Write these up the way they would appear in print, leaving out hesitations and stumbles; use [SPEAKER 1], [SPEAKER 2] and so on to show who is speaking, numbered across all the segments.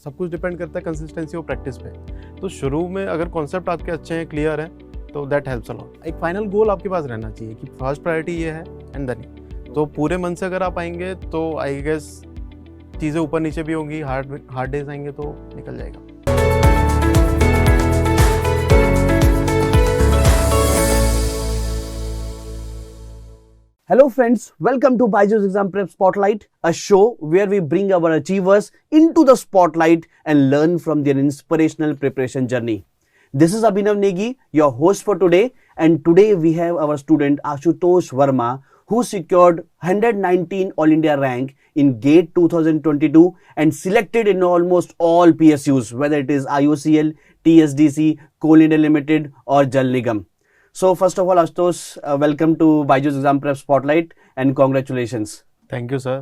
[SPEAKER 1] सब कुछ डिपेंड करता है कंसिस्टेंसी और प्रैक्टिस पे। तो शुरू में अगर कॉन्सेप्ट आपके अच्छे हैं, क्लियर हैं, तो दैट हेल्प्स अ लॉट। एक फाइनल गोल आपके पास रहना चाहिए कि फर्स्ट प्रायोरिटी ये है एंड देन, तो पूरे मन से अगर आप आएंगे तो आई गेस चीज़ें ऊपर नीचे भी होंगी, हार्ड डेज आएंगे तो निकल जाएगा।
[SPEAKER 2] Hello friends, welcome to Byju's Exam Prep Spotlight, a show where we bring our achievers into the spotlight and learn from their inspirational preparation journey. This is Abhinav Negi, your host for today, and today we have our student Ashutosh Verma, who secured 119 All India rank in GATE 2022 and selected in almost all PSUs, whether it is IOCL, TSDC, Coal India Limited or Jal Nigam. So first of all, Ashutosh, welcome to Byju's Exam Prep Spotlight and congratulations.
[SPEAKER 1] Thank you, sir.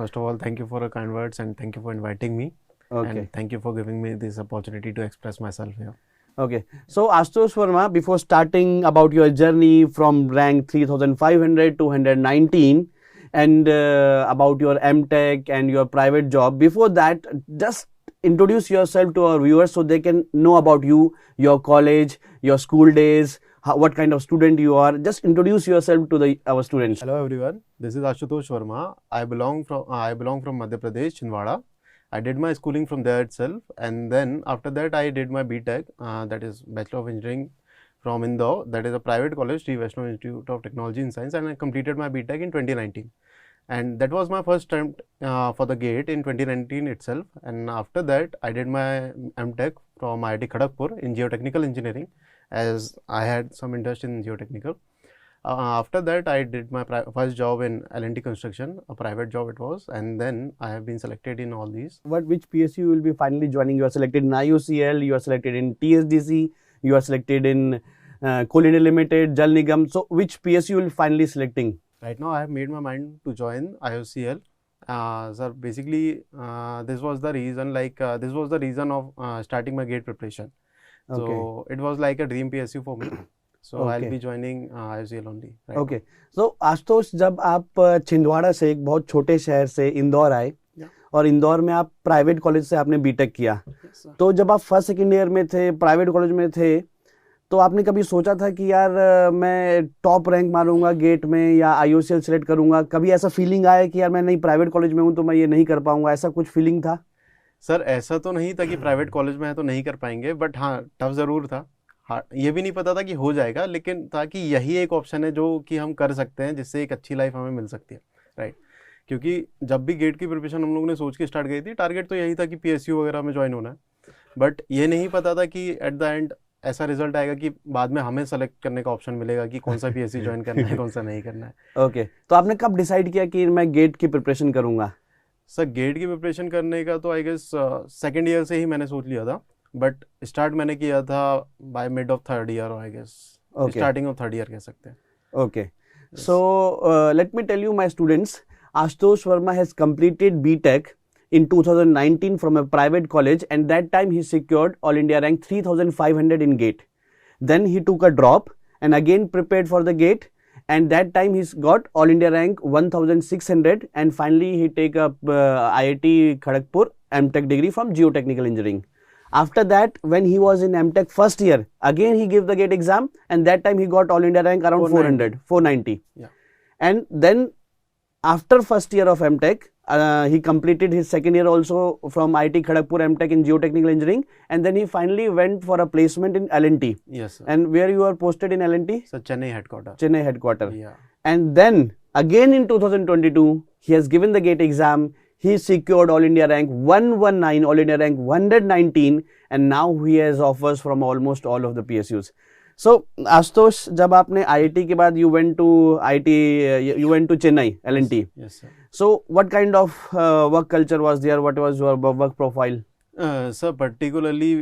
[SPEAKER 1] First of all, thank you for your kind words and thank you for inviting me.
[SPEAKER 2] Okay.
[SPEAKER 1] And thank you for giving me this opportunity to express myself here.
[SPEAKER 2] Okay. So Ashutosh Verma, before starting about your journey from rank 3500 to 119 and about your MTech and your private job, before that, just introduce yourself to our viewers so they can know about you, your college, your school days, what kind of student you are. Just introduce yourself to our students.
[SPEAKER 1] Hello everyone. This is Ashutosh Verma. I belong from Madhya Pradesh, Chhindwara. I did my schooling from there itself, and then after that I did my BTech, that is Bachelor of Engineering from Indore. That is a private college, Sri Vaishnav Institute of Technology and Science, and I completed my BTech in 2019. And that was my first attempt for the GATE in 2019 itself. And after that I did my MTech from IIT Kharagpur in Geotechnical Engineering, as I had some interest in geotechnical. After that I did my first job in L&T Construction, a private job it was, and then I have been selected in all these.
[SPEAKER 2] Which PSU you will be finally joining? You are selected in IOCL, you are selected in TSDC, you are selected in Coal India Limited, Jal Nigam. So which PSU you will finally selecting?
[SPEAKER 1] Right now I have made my mind to join IOCL. Sir, basically this was the reason of starting my GATE preparation. So
[SPEAKER 2] Okay.
[SPEAKER 1] it was like a dream PSU for me. So
[SPEAKER 2] Okay.
[SPEAKER 1] I'll be joining IOCL only. Right
[SPEAKER 2] okay so Ashutosh, जब आप छिंदवाड़ा से एक बहुत छोटे शहर से इंदौर आए
[SPEAKER 1] Yeah.
[SPEAKER 2] और इंदौर में आप प्राइवेट कॉलेज से आपने बीटेक किया,
[SPEAKER 1] Yes, sir.
[SPEAKER 2] तो जब आप फर्स्ट सेकेंड ईयर में थे, प्राइवेट कॉलेज में थे, तो आपने कभी सोचा था कि यार मैं टॉप रैंक मारूंगा गेट में या आईओसीएल सेलेक्ट करूंगा? कभी ऐसा फीलिंग आया कि यार मैं नहीं प्राइवेट कॉलेज में हूं तो मैं ये नहीं कर पाऊंगा, ऐसा कुछ फीलिंग था?
[SPEAKER 1] सर ऐसा तो नहीं था कि प्राइवेट कॉलेज में है तो नहीं कर पाएंगे, बट हाँ टफ ज़रूर था। हाँ, ये भी नहीं पता था कि हो जाएगा, लेकिन था कि यही एक ऑप्शन है जो कि हम कर सकते हैं, जिससे एक अच्छी लाइफ हमें मिल सकती है, राइट। क्योंकि जब भी गेट की प्रिपरेशन हम लोगों ने सोच के स्टार्ट की थी, टारगेट तो यही था कि पीएसयू वगैरह में ज्वाइन होना है, बट ये नहीं पता था कि एट द एंड ऐसा रिजल्ट आएगा कि बाद में हमें सेलेक्ट करने का ऑप्शन मिलेगा कि कौन सा पीएसयू ज्वाइन करना है, कौन सा नहीं करना है।
[SPEAKER 2] ओके तो आपने कब डिसाइड किया कि मैं गेट की प्रिपरेशन करूंगा?
[SPEAKER 1] सर गेट की प्रिपरेशन करने का तो आई गेस सेकेंड ईयर से ही मैंने सोच लिया था, बट स्टार्ट मैंने किया था by mid of third year, I guess starting of third year कह सकते हैं।
[SPEAKER 2] Okay. So let me tell you, my students, Ashutosh Verma has completed BTech in 2019 from a private college, and that time he secured All India rank 3500 in GATE. Then he took a drop and again prepared for the GATE, and that time he's got All India rank 1600, and finally he take up IIT Kharagpur MTech degree from Geotechnical Engineering. After that, when he was in MTech first year, again he gave the GATE exam, and that time he got All India rank around 490.
[SPEAKER 1] Yeah.
[SPEAKER 2] And then after first year of MTech, he completed his second year also from IIT Kharagpur MTech in Geotechnical Engineering, and then he finally went for a placement in L&T.
[SPEAKER 1] Yes, sir.
[SPEAKER 2] And where you are posted in L&T?
[SPEAKER 1] So Chennai headquarter.
[SPEAKER 2] Chennai headquarter.
[SPEAKER 1] Yeah.
[SPEAKER 2] And then again in 2022, he has given the GATE exam. He secured All India rank 119, All India rank 119, and now he has offers from almost all of the PSUs. So Ashutosh, जब आपने IIT के बाद you went to Chennai, L&T.
[SPEAKER 1] Yes, sir.
[SPEAKER 2] So what kind of work culture was there? What was your work profile?
[SPEAKER 1] Sir particularly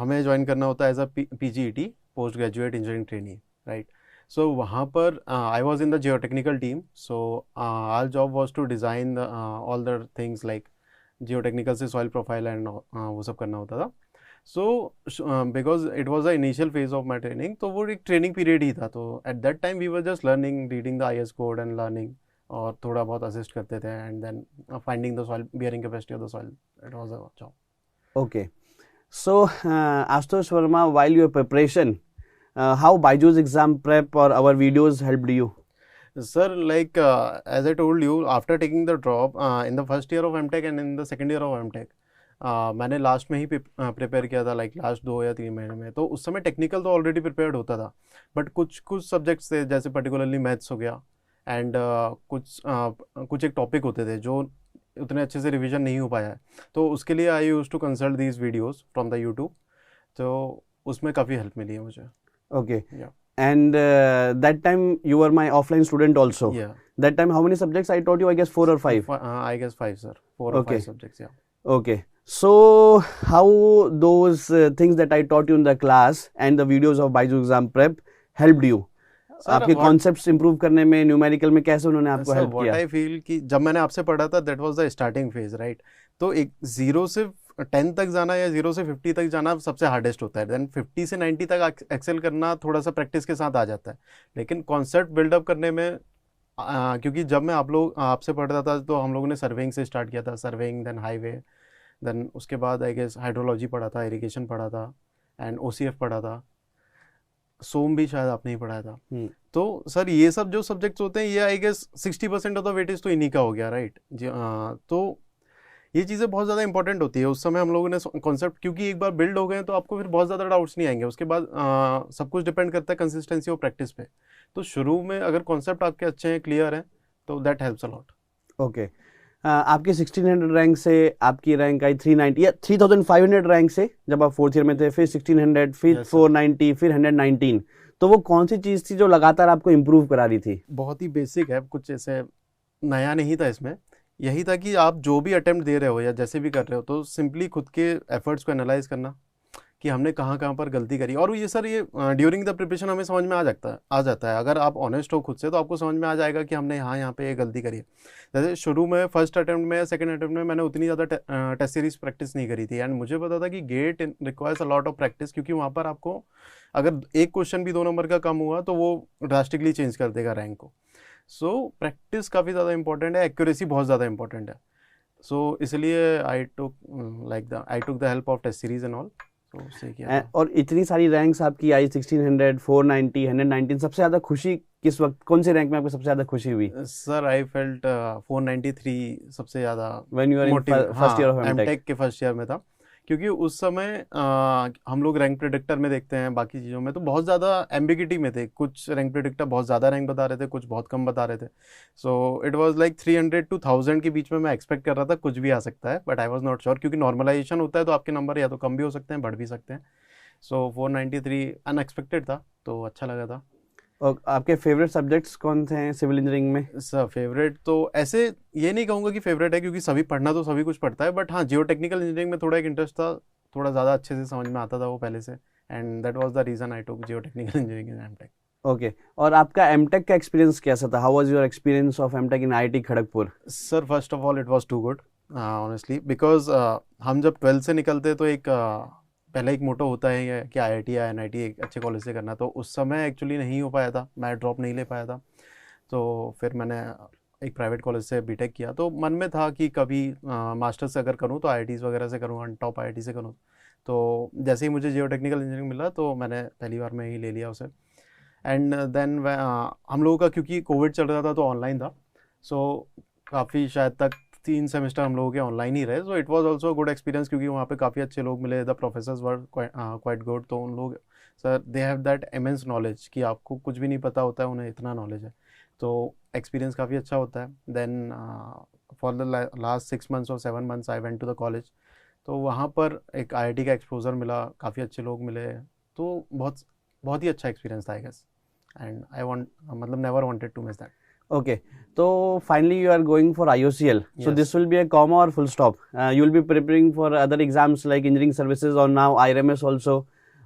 [SPEAKER 1] हमें join करना होता है as a PGET, post graduate engineering trainee, right. So वहाँ पर I was in the geotechnical team, so our job was to design all the things like geotechnical say soil profile and वो सब करना होता था। So because it was the initial phase of my training, तो वो एक training period ही था, तो at that time we were just learning, reading the IS code and learning, और थोड़ा बहुत असिस्ट करते थे, and then finding the soil, bearing capacity of the soil, it was a job.
[SPEAKER 2] Okay. So, Ashutosh Verma, while your preparation, how Byju's exam prep or our videos helped you?
[SPEAKER 1] Sir, like as I told you, after taking the drop in the first year of MTech and in the second year of MTech, मैंने last में ही prepare किया था, like last 2 या 3 महीने में। तो उस समय टेक्निकल तो ऑलरेडी प्रिपेयर्ड होता था, बट कुछ सब्जेक्ट्स थे, जैसे पर्टिकुलरली मैथ्स हो गया एंड कुछ एक टॉपिक होते थे जो उतने अच्छे से रिवीजन नहीं हो पाया है। तो उसके लिए I use to consult these videos from the YouTube, तो उसमें काफ़ी हेल्प मिली है मुझे।
[SPEAKER 2] Okay.
[SPEAKER 1] Yeah.
[SPEAKER 2] And that time you were my offline student also.
[SPEAKER 1] Yeah.
[SPEAKER 2] That time how many subjects I taught you? I guess 4 or 5.
[SPEAKER 1] I guess 5, sir. 4 or
[SPEAKER 2] Okay.
[SPEAKER 1] 5 subjects, yeah.
[SPEAKER 2] Okay. So how those things that I taught you in the class and the videos of Byju exam prep helped you?
[SPEAKER 1] Sir,
[SPEAKER 2] आपके concepts improve करने में, numerical में कैसे उन्होंने आपको
[SPEAKER 1] sir
[SPEAKER 2] help
[SPEAKER 1] what
[SPEAKER 2] किया?
[SPEAKER 1] I feel कि जब मैंने आपसे पढ़ा था, that was the starting phase, right? तो एक 0 से 10 तक जाना या 0 से 50 तक जाना सबसे हार्डेस्ट होता है। देन 50 से 90 तक एक्सेल करना थोड़ा सा प्रैक्टिस के साथ आ जाता है। लेकिन कॉन्सेप्ट बिल्डअप करने में क्योंकि जब मैं आपसे पढ़ता था तो हम लोगों ने सर्वेइंग से स्टार्ट किया था, सर्वेइंग देन हाईवे, देन उसके बाद आई गेस हाइड्रोलॉजी पढ़ा था, इरिगेशन पढ़ा था एंड OCF पढ़ा था, सोम भी शायद आपने ही पढ़ाया था। तो सर ये सब जो सब्जेक्ट्स होते हैं, ये I guess 60% of the weightage तो इन्हीं का हो गया, राइट जी? तो ये चीज़ें बहुत ज़्यादा इंपॉर्टेंट होती है। उस समय हम लोगों ने कॉन्सेप्ट, क्योंकि एक बार बिल्ड हो गए तो आपको फिर बहुत ज़्यादा डाउट्स नहीं आएंगे। उसके बाद सब कुछ डिपेंड करता है कंसिस्टेंसी और प्रैक्टिस पे। तो शुरू में अगर कॉन्सेप्ट आपके अच्छे हैं, क्लियर हैं, तो that helps a lot.
[SPEAKER 2] Okay. आपके 1600 रैंक से आपकी रैंक आई 390 या 3500 रैंक से, जब आप 4th ईयर में थे, फिर 1600, फिर 490, फिर 119। तो वो कौन सी चीज़ थी जो लगातार आपको इम्प्रूव करा रही थी?
[SPEAKER 1] बहुत ही बेसिक है, कुछ ऐसे नया नहीं था इसमें। यही था कि आप जो भी अटेम्प्ट दे रहे हो या जैसे भी कर रहे हो, तो सिंपली खुद के एफर्ट्स को एनालाइज करना कि हमने कहाँ कहाँ पर गलती करी। और ये सर, ये ड्यूरिंग द प्रिपरेशन हमें समझ में आ जाता है। अगर आप ऑनेस्ट हो खुद से, तो आपको समझ में आ जाएगा कि हमने यहाँ पे ये गलती करी है। जैसे शुरू में फर्स्ट अटेम्प्ट में या सेकंड अटेम्प्ट में मैंने उतनी ज़्यादा टेस्ट सीरीज प्रैक्टिस नहीं करी थी, एंड मुझे पता था कि GATE requires a lot of practice, क्योंकि वहाँ पर आपको अगर एक क्वेश्चन भी 2 नंबर का कम हुआ तो वो ड्रास्टिकली चेंज कर देगा रैंक को। सो प्रैक्टिस काफ़ी ज़्यादा इंपॉर्टेंट है, एक्यूरेसी बहुत ज़्यादा इंपॉर्टेंट है। सो इसलिए I took the help of test series and all.
[SPEAKER 2] और इतनी सारी रैंक्स आपकी आई, 1600, 490, 119, सबसे ज़्यादा खुशी किस वक्त, कौन से रैंक में आपको सबसे ज़्यादा खुशी हुई?
[SPEAKER 1] सर आई फेल्ट 493 सबसे ज़्यादा
[SPEAKER 2] when you are in first year of
[SPEAKER 1] MTech के फर्स्ट ईयर में था, क्योंकि उस समय हम लोग रैंक प्रेडिक्टर में देखते हैं, बाकी चीज़ों में तो बहुत ज़्यादा एम्बिगिटी में थे। कुछ रैंक प्रेडिक्टर बहुत ज़्यादा रैंक बता रहे थे, कुछ बहुत कम बता रहे थे। So it was like 300 to 1000 के बीच में मैं एक्सपेक्ट कर रहा था, कुछ भी आ सकता है, but I was not sure, क्योंकि नॉर्मलाइजेशन होता है तो आपके नंबर या तो कम भी हो सकते हैं, बढ़ भी सकते हैं। सो 493 अनएक्सपेक्टेड था, तो अच्छा लगा था।
[SPEAKER 2] और आपके फेवरेट सब्जेक्ट्स कौन थे सिविल इंजीनियरिंग में?
[SPEAKER 1] सर फेवरेट तो ऐसे ये नहीं कहूँगा कि फेवरेट है, क्योंकि सभी पढ़ना तो सभी कुछ पढ़ता है, बट हाँ, जियो टेक्निकल इंजीनियरिंग में थोड़ा एक इंटरेस्ट था, थोड़ा ज़्यादा अच्छे से समझ में आता था वो पहले से, and that was the reason I took geotechnical engineering in MTech.
[SPEAKER 2] Okay. और आपका एमटेक का एक्सपीरियंस कैसा था? How was your experience of MTech in IIT Kharagpur?
[SPEAKER 1] Sir first of all it was too good honestly, because हम जब 12th से निकलते तो एक पहले एक मोटो होता है कि IIT या NIT एक अच्छे कॉलेज से करना, तो उस समय एक्चुअली नहीं हो पाया था, मैं ड्रॉप नहीं ले पाया था। तो फिर मैंने एक प्राइवेट कॉलेज से बीटेक किया, तो मन में था कि कभी मास्टर्स से अगर करूँ तो IITs वगैरह से करूँ, टॉप IIT से करूँ। तो जैसे ही मुझे जियो टेक्निकल इंजीनियरिंग मिला तो मैंने पहली बार में ही ले लिया उसे। एंड देन हम लोगों का क्योंकि कोविड चल रहा था तो ऑनलाइन था, सो काफ़ी शायद तक 3 सेमेस्टर हम लोगों के ऑनलाइन ही रहे। So it was also good experience, क्योंकि वहाँ पे काफ़ी अच्छे लोग मिले, the professors were quite good. तो उन लोग, sir they have that immense knowledge कि आपको कुछ भी नहीं पता होता है, उन्हें इतना नॉलेज है, तो एक्सपीरियंस काफ़ी अच्छा होता है। Then for the last 6 months और 7 months I went to the college, तो वहाँ पर एक IIT का एक्सपोजर मिला, काफ़ी अच्छे लोग मिले, तो बहुत ही अच्छा एक्सपीरियंस था आई गेस, एंड आई मतलब never wanted to miss that.
[SPEAKER 2] Okay, so finally you are going for IOCL. So this will be a comma or full stop. You will be preparing for other exams like engineering services or now IRMS also,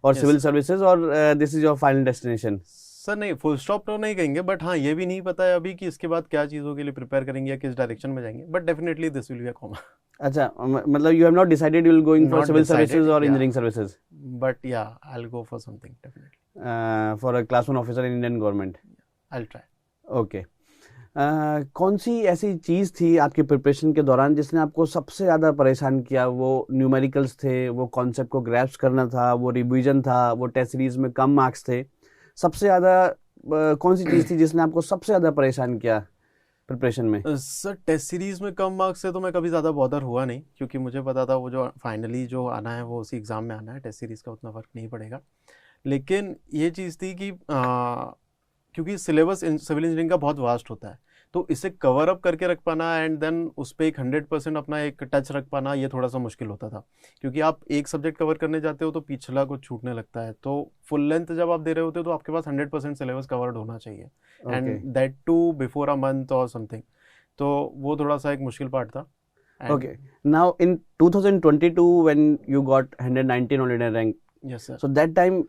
[SPEAKER 2] or civil services, or this is your final destination?
[SPEAKER 1] Sir नहीं, full stop तो नहीं कहेंगे, but हाँ, ये भी नहीं पता है अभी कि इसके बाद क्या चीज़ों के लिए प्रिपेयर करेंगे या किस डायरेक्शन में जाएंगे, but definitely this will be a comma.
[SPEAKER 2] अच्छा, मतलब you have not decided you will going for civil services or engineering services?
[SPEAKER 1] But yeah, I'll go for something definitely.
[SPEAKER 2] For a class 1 officer in Indian government.
[SPEAKER 1] I'll try.
[SPEAKER 2] Okay. कौन सी ऐसी चीज़ थी आपकी preparation के दौरान जिसने आपको सबसे ज़्यादा परेशान किया? वो न्यूमेरिकल्स थे, वो कॉन्सेप्ट को ग्रैस्प करना था, वो रिवीजन था, वो टेस्ट सीरीज में कम मार्क्स थे? सबसे ज़्यादा कौन सी चीज़ थी जिसने आपको सबसे ज़्यादा परेशान किया प्रिपरेशन में?
[SPEAKER 1] सर टेस्ट सीरीज में कम मार्क्स से तो मैं कभी ज़्यादा बॉदर हुआ नहीं, क्योंकि मुझे पता था वो जो फाइनली जो आना है वो उसी एग्ज़ाम में आना है, टेस्ट सीरीज का उतना फ़र्क नहीं पड़ेगा। लेकिन ये चीज़ थी कि क्योंकि सिलेबस सिविल इंजीनियरिंग का बहुत वास्ट होता है, तो इसे कवर अप करके रख पाना एंड देन उस पर एक 100% अपना एक टच रख पाना, ये थोड़ा सा मुश्किल होता था। क्योंकि आप एक सब्जेक्ट कवर करने जाते हो तो पिछला कुछ छूटने लगता है, तो फुल लेंथ जब आप दे रहे होते हो तो आपके पास 100% सिलेबस कवर्ड होना चाहिए, and that too before a month और समथिंग। तो वो थोड़ा सा एक मुश्किल पार्ट था।
[SPEAKER 2] Okay. Now in 2022, when you got 119 all India rank,
[SPEAKER 1] yes sir.
[SPEAKER 2] so that time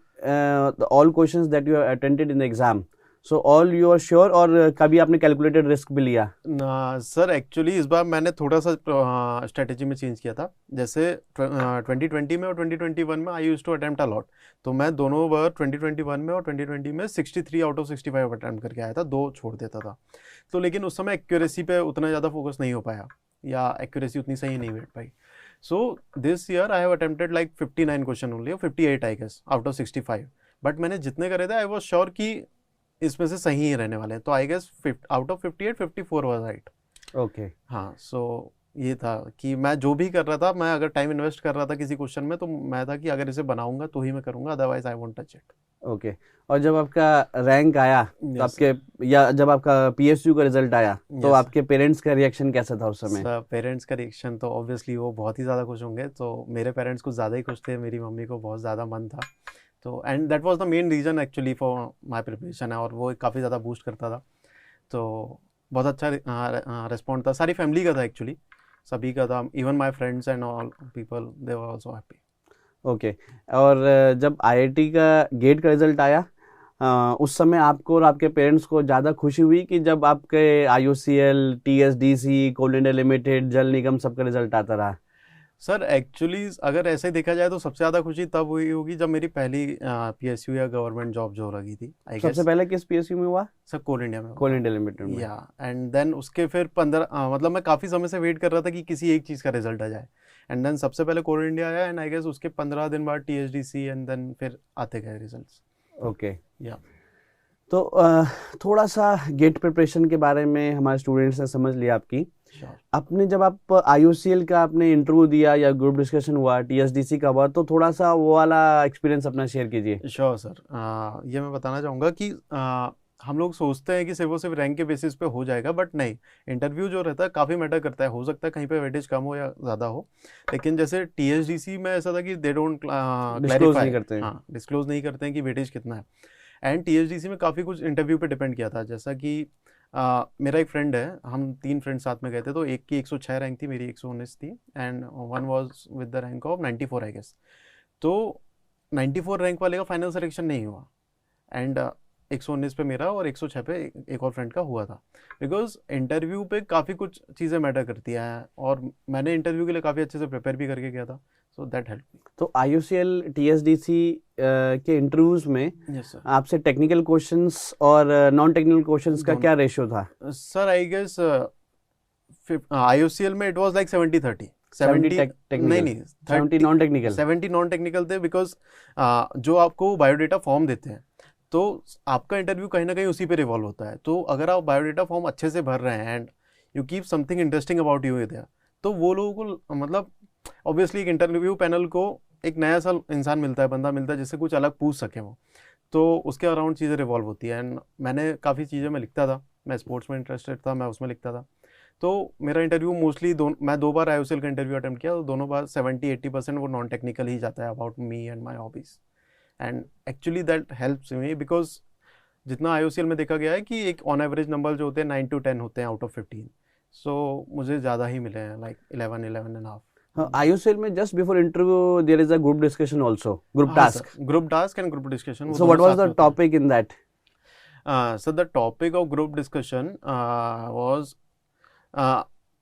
[SPEAKER 2] all questions that you have attended in the exam, so all you are sure, और कभी आपने कैलकुलेटेड रिस्क भी लिया?
[SPEAKER 1] ना sir, actually इस बार मैंने थोड़ा सा स्ट्रेटेजी में चेंज किया था। जैसे 2020 में और 2021 में I use to attempt a lot, तो मैं दोनों बार 2021 में और 2020 में 63 आउट ऑफ 65 अटेम्प्ट करके आया था, 2 छोड़ देता था। तो लेकिन उस समय एक्यूरेसी पे उतना ज़्यादा फोकस नहीं हो पाया, या एक्यूरेसी उतनी सही नहीं बैठ पाई। So this year I have attempted like 59 question only, 58 I guess out of 65। But मैंने जितने करे थे आई वॉज श्योर कि इसमें से सही ही रहने वाले हैं, तो I guess out of 58 54 was right.
[SPEAKER 2] Okay.
[SPEAKER 1] हाँ, सो ये था कि मैं जो भी कर रहा था, मैं अगर टाइम इन्वेस्ट कर रहा था किसी क्वेश्चन में, तो मैं था कि अगर इसे बनाऊंगा तो ही मैं करूंगा, otherwise I won't touch it.
[SPEAKER 2] Okay. और जब आपका रैंक आया तो
[SPEAKER 1] Yes,
[SPEAKER 2] आपके, या जब आपका PSU का रिजल्ट आया तो
[SPEAKER 1] Yes.
[SPEAKER 2] आपके पेरेंट्स का रिएक्शन कैसा था उस समय?
[SPEAKER 1] पेरेंट्स का रिएक्शन तो ऑब्वियसली वो बहुत ही ज़्यादा खुश होंगे, तो मेरे पेरेंट्स कुछ ज़्यादा ही खुश थे, मेरी मम्मी को बहुत ज़्यादा मन था। तो and that was the main reason actually for my preparation है, और वो काफ़ी ज़्यादा बूस्ट करता था। तो बहुत अच्छा रिस्पॉन्ड था, सारी फैमिली का था एक्चुअली, सभी का था, even my friends and all people, they were also happy.
[SPEAKER 2] Okay. और जब IIT का गेट का रिजल्ट आया, उस समय आपको और आपके पेरेंट्स को ज़्यादा खुशी हुई कि जब आपके IOCL, TSDC, कोल इंडिया लिमिटेड, जल निगम सबका रिजल्ट आता रहा?
[SPEAKER 1] सर एक्चुअली अगर ऐसे देखा जाए तो सबसे ज़्यादा खुशी तब हुई होगी जब मेरी पहली PSU या गवर्नमेंट जॉब जो लगी थी, आई गेस।
[SPEAKER 2] सबसे पहले किस PSU में हुआ?
[SPEAKER 1] सर कोल इंडिया में।
[SPEAKER 2] कोल इंडिया लिमिटेड में।
[SPEAKER 1] या एंड देन उसके फिर 15 मतलब मैं काफ़ी समय से वेट कर रहा था कि किसी एक चीज़ का रिजल्ट आ जाए, एंड देन सबसे पहले कोल इंडिया आया, एंड आई गेस उसके 15 दिन बाद TSDC, एंड देन फिर आते गए रिजल्ट्स।
[SPEAKER 2] ओके।
[SPEAKER 1] या
[SPEAKER 2] तो थोड़ा सा गेट प्रिपरेशन के बारे में हमारे स्टूडेंट्स ने समझ लिया आपकी।
[SPEAKER 1] श्योर।
[SPEAKER 2] आपने जब आप IOCL का आपने इंटरव्यू दिया या ग्रुप डिस्कशन हुआ, TSDC का हुआ, तो थोड़ा सा वो वाला एक्सपीरियंस अपना शेयर कीजिए।
[SPEAKER 1] श्योर सर, ये मैं बताना चाहूँगा कि हम लोग सोचते हैं कि सिर्फ वो सिर्फ रैंक के बेसिस पे हो जाएगा, बट नहीं, इंटरव्यू जो रहता है काफ़ी मैटर करता है। हो सकता है कहीं पे वेटेज कम हो या ज़्यादा हो, लेकिन जैसे TSDC में ऐसा था कि दे डोंट
[SPEAKER 2] डिस्क्लोज नहीं करते हैं।
[SPEAKER 1] हाँ, डिस्क्लोज नहीं करते हैं कि वेटेज कितना है। एंड TSDC में काफ़ी कुछ इंटरव्यू पे डिपेंड किया था, जैसा कि मेरा एक फ्रेंड है, हम 3 फ्रेंड्स साथ में गए थे, तो एक की 106 रैंक थी, मेरी 119 थी, and one was with the rank of 94 I guess. तो 94 रैंक वाले का फाइनल सिलेक्शन नहीं हुआ, एंड 119 पे मेरा और 106 पे एक और फ्रेंड का हुआ था, बिकॉज इंटरव्यू पे काफ़ी कुछ चीज़ें मैटर करती हैं, और मैंने इंटरव्यू के लिए काफ़ी अच्छे से प्रिपेयर भी करके गया था, सो दैट हेल्प मी।
[SPEAKER 2] तो IOCL, TSDC के इंटरव्यूज में
[SPEAKER 1] यस सर।
[SPEAKER 2] आपसे टेक्निकल क्वेश्चंस और नॉन टेक्निकल क्वेश्चंस का क्या रेशियो था?
[SPEAKER 1] सर आई गेस IOCL में इट वाज लाइक 70-30।
[SPEAKER 2] 70 technical,
[SPEAKER 1] नहीं
[SPEAKER 2] 70 नॉन टेक्निकल।
[SPEAKER 1] 70 नॉन टेक्निकल थे, बिकॉज जो आपको बायोडेटा फॉर्म देते हैं, तो आपका इंटरव्यू कहीं ना कहीं उसी पे रिवॉल्व होता है। तो अगर आप बायोडेटा फॉर्म अच्छे से भर रहे हैं and you keep something interesting about you there, तो वो लोगों को मतलब ऑब्वियसली एक इंटरव्यू पैनल को एक नया सा इंसान मिलता है, बंदा मिलता है जिससे कुछ अलग पूछ सके वो, तो उसके अराउंड चीज़ें रिवॉल्व होती है। एंड मैंने काफ़ी चीज़ें मैं लिखता था, मैं स्पोर्ट्स में इंटरेस्टेड था, मैं उसमें लिखता था, तो मेरा इंटरव्यू मोस्टली मैं 2 बार IOCL का इंटरव्यू अटेम्प्ट किया, तो दोनों बार 70-80% वो नॉन टेक्निकल ही जाता है, about me and my hobbies, and actually that helps me, because जितना IOCL में देखा गया है कि एक ऑन एवरेज नंबर जो होते हैं 9 to 10 होते हैं आउट ऑफ 15, सो मुझे ज़्यादा ही मिले हैं, लाइक 11.5।
[SPEAKER 2] IOCL में just before interview there is a group discussion also, group task.
[SPEAKER 1] Group task and group discussion.
[SPEAKER 2] So what was the topic in that?
[SPEAKER 1] So the topic of group discussion was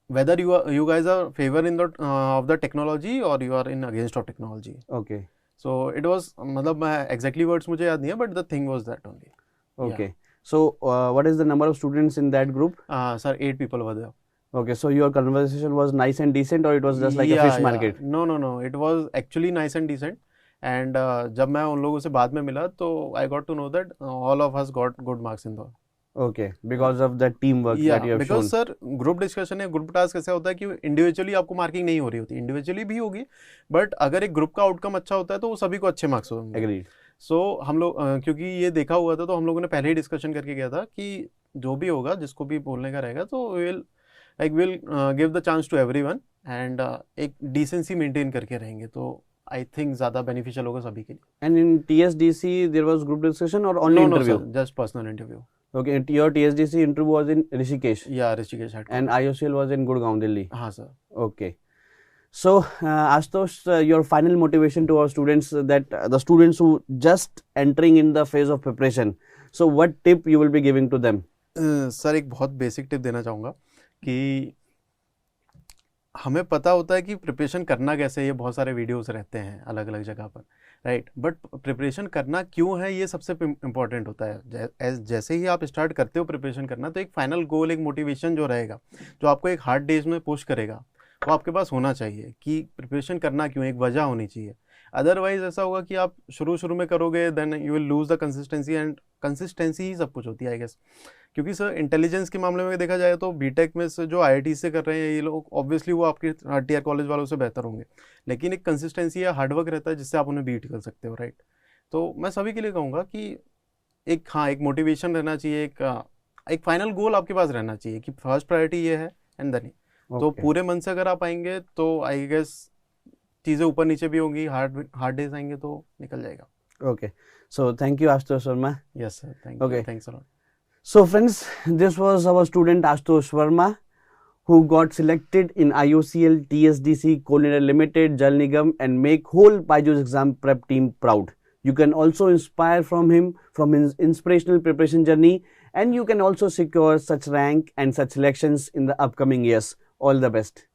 [SPEAKER 1] whether you guys are favor in the of the technology or you are in against of technology.
[SPEAKER 2] Okay.
[SPEAKER 1] So it was मतलब मैं exactly words मुझे याद नहीं है, but the thing was that only.
[SPEAKER 2] Okay. So, what is the number of students in that group?
[SPEAKER 1] Sir, 8 people were there.
[SPEAKER 2] Okay, so your conversation was nice and decent, or it was just like a fish market?
[SPEAKER 1] No. It was actually nice and decent. And जब मैं उन लोगों से बाद में मिला तो I got to know that all of us got good marks in the.
[SPEAKER 2] Okay, because of the teamwork that you have shown.
[SPEAKER 1] because sir group discussion है, ग्रुप टास्क ऐसा होता है कि इंडिविजुअली आपको मार्किंग नहीं हो रही होती, इंडिविजुअली भी होगी, बट अगर एक ग्रुप का आउटकम अच्छा होता है तो वो सभी को अच्छे मार्क्स होंगे.
[SPEAKER 2] Agreed.
[SPEAKER 1] सो हम लोग क्योंकि ये देखा हुआ था तो हम लोगों ने पहले ही डिस्कशन करके गया था कि जो भी होगा, जिसको भी बोलने का रहेगा, तो will give the chance to everyone and एक डिसेंसी मेंटेन करके रहेंगे, तो आई थिंक ज़्यादा बेनिफिशियल होगा सभी के लिए.
[SPEAKER 2] And in TSDC, there was group discussion or only interview?
[SPEAKER 1] No, sir, just personal interview.
[SPEAKER 2] Okay, your TSDC interview was in Rishikesh.
[SPEAKER 1] Yeah, Rishikesh had.
[SPEAKER 2] And IOCL was in Gurgaon, Delhi.
[SPEAKER 1] हाँ sir.
[SPEAKER 2] Okay. So, Ashutosh, your final motivation to our students, that the students who just entering in the phase of preparation. So, what tip you will be giving to them?
[SPEAKER 1] Sir एक बहुत basic tip देना चाहूँगा कि हमें पता होता है कि प्रिपरेशन करना कैसे है, ये बहुत सारे वीडियोस रहते हैं अलग अलग जगह पर, राइट, बट प्रिपरेशन करना क्यों है ये सबसे इम्पोर्टेंट होता है. जैसे ही आप स्टार्ट करते हो प्रिपरेशन करना, तो एक फाइनल गोल, एक मोटिवेशन जो रहेगा, जो आपको एक हार्ड डेज में पुश करेगा, वो आपके पास होना चाहिए कि प्रिपरेशन करना क्यों, एक वजह होनी चाहिए. अदरवाइज ऐसा होगा कि आप शुरू में करोगे, then you will lose the consistency, and consistency ही सब कुछ होती है आई गेस. क्योंकि सर इंटेलिजेंस के मामले में देखा जाए तो बीटेक में से जो IIT से कर रहे हैं ये लोग, ऑब्वियसली वो आपके टीयर कॉलेज वालों से बेहतर होंगे, लेकिन एक कंसिस्टेंसी या हार्डवर्क रहता है जिससे आप उन्हें बीट कर सकते हो, राइट. तो मैं सभी के लिए कहूँगा कि एक मोटिवेशन रहना चाहिए, एक फाइनल गोल आपके पास रहना चाहिए कि फर्स्ट प्रायोरिटी ये है एंड देन. तो पूरे मन से अगर आप आएंगे तो आई गेस चीज़ें ऊपर नीचे भी होंगी, हार्ड डेज आएंगे तो निकल जाएगा.
[SPEAKER 2] Okay. So, thank you, Ashutosh Verma.
[SPEAKER 1] Yes sir, thank you.
[SPEAKER 2] Okay.
[SPEAKER 1] Thanks a lot.
[SPEAKER 2] So, friends, this was our student Ashutosh Verma, who got selected in IOCL TSDC Coal India Limited, Jal Nigam, and make whole BYJU'S exam prep team proud. You can also inspire from him, from his inspirational preparation journey, and you can also secure such rank and such selections in the upcoming years. All the best.